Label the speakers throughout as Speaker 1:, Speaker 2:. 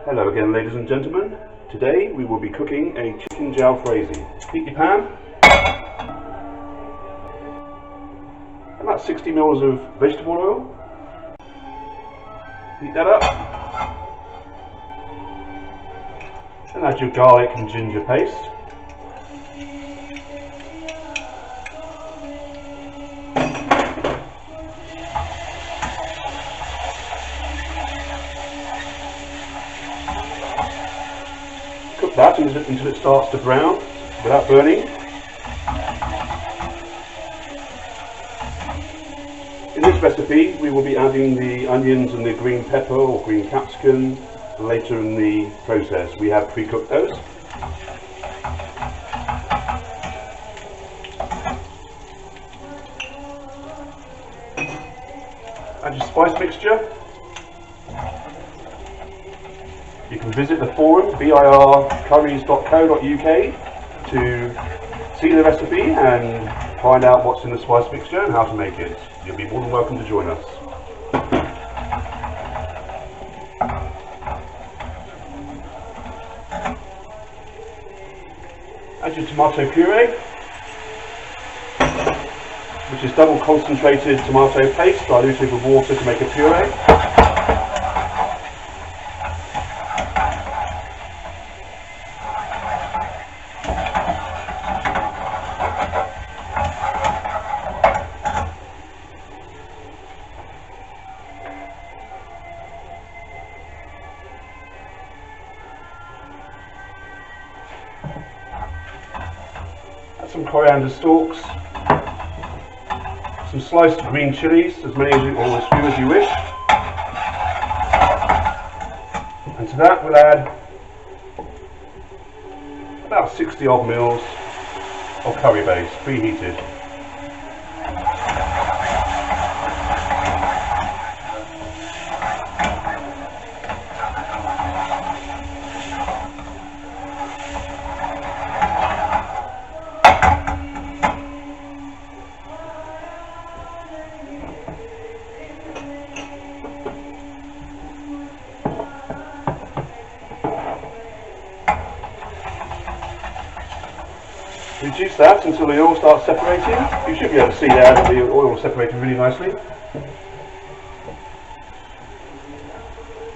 Speaker 1: Hello again, ladies and gentlemen. Today we will be cooking a chicken jalfrezi. Heat your pan. About 60 ml of vegetable oil. Heat that up. And add your garlic and ginger paste. Cook that until it starts to brown without burning. In this recipe we will be adding the onions and the green pepper or green capsicum later in the process. We have pre-cooked those. Add your spice mixture. You can visit the forum bircurries.co.uk to see the recipe and find out what's in the spice mixture and how to make it. You'll be more than welcome to join us. Add your tomato puree, which is double concentrated tomato paste diluted with water to make a puree. Add some coriander stalks, some sliced green chilies, as many or as few as you wish, and to that we'll add about 60 odd mils of curry base, preheated. Reduce that until the oil starts separating. You should be able to see there that the oil is separating really nicely.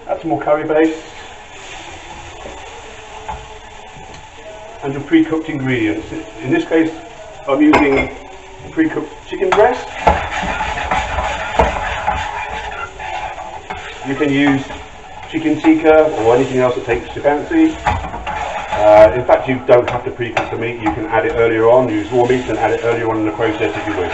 Speaker 1: Add some more curry base and your pre-cooked ingredients. In this case I'm using pre-cooked chicken breast. You can use chicken tikka or anything else that takes your fancy. In fact, you don't have to pre-cook the meat, you can add it earlier on, use raw meat and add it earlier on in the process if you wish.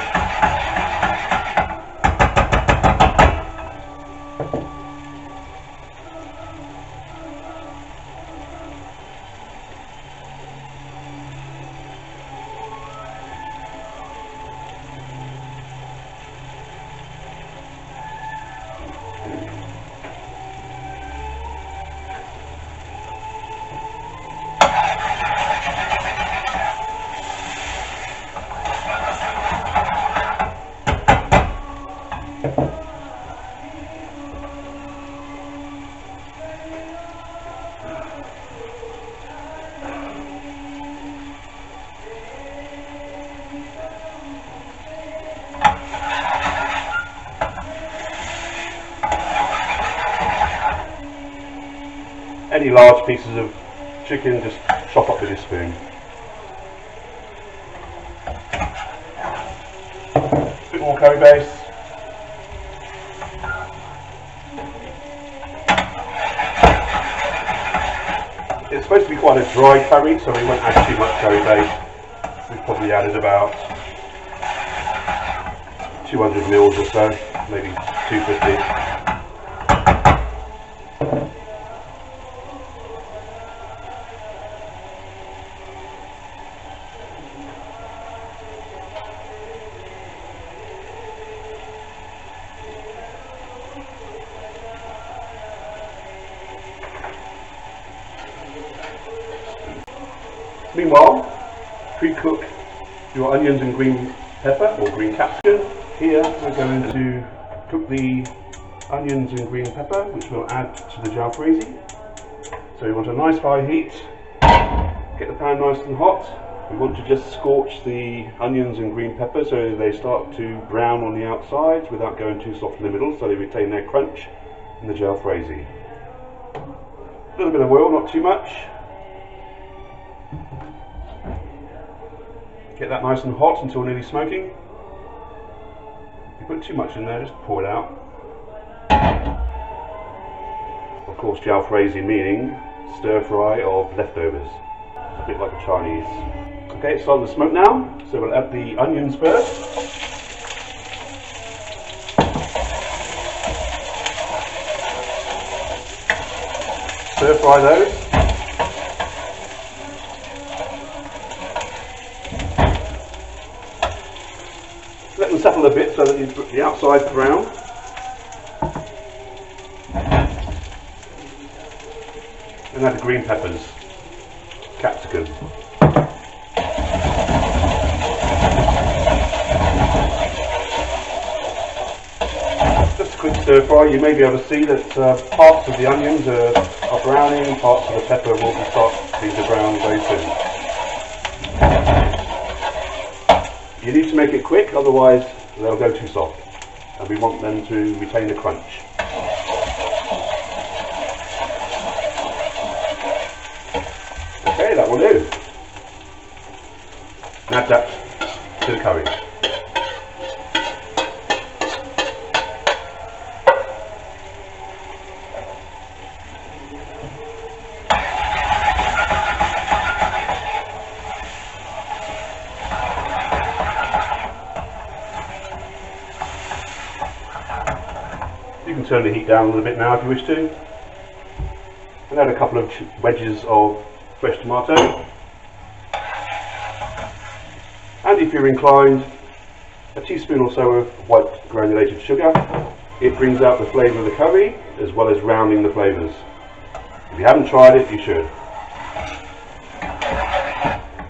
Speaker 1: Any large pieces of chicken, just chop up with a spoon. A bit more curry base. It's supposed to be quite a dry curry, so we won't add too much curry base. We've probably added about 200 mils or so, maybe 250. Meanwhile, pre-cook your onions and green pepper or green capsicum. Here we're going to cook the onions and green pepper, which we'll add to the jalfrezi. So we want a nice high heat, get the pan nice and hot. We want to just scorch the onions and green pepper so they start to brown on the outside without going too soft in the middle, so they retain their crunch in the jalfrezi. A little bit of oil, not too much. Get that nice and hot until nearly smoking. If you put too much in there, just pour it out. Of course, jalfrezi meaning stir fry of leftovers, a bit like a Chinese. Okay, it's starting to smoke now, so we'll add the onions first. Stir fry those. Let them settle a bit so that the outside's brown. And add the green peppers, capsicum. Just a quick stir fry. You may be able to see that parts of the onions are browning, parts of the pepper will starting to brown very soon. You need to make it quick, otherwise they'll go too soft, and we want them to retain the crunch. Okay, that will do. Add that to the curry. You can turn the heat down a little bit now if you wish to. And add a couple of wedges of fresh tomato. And if you're inclined, a teaspoon or so of white granulated sugar. It brings out the flavour of the curry as well as rounding the flavours. If you haven't tried it, you should.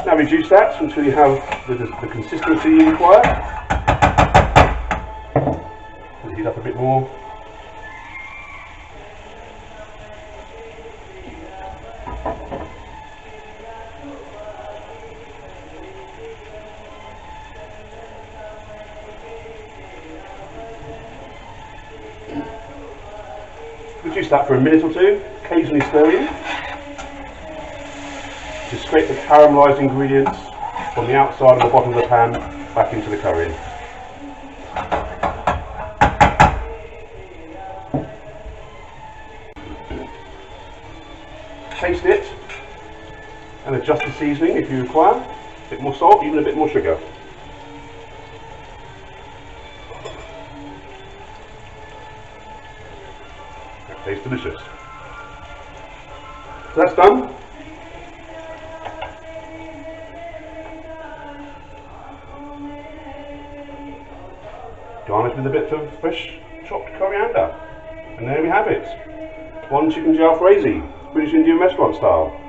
Speaker 1: Now reduce that until you have the consistency you require. Heat up a bit more. Reduce that for a minute or two, occasionally stirring. Just scrape the caramelised ingredients from the outside and the bottom of the pan back into the curry. Taste it and adjust the seasoning if you require. A bit more salt, even a bit more sugar. That tastes delicious. So that's done. Garnish with a bit of fresh chopped coriander. And there we have it. One chicken jalfrezi, British Indian restaurant style.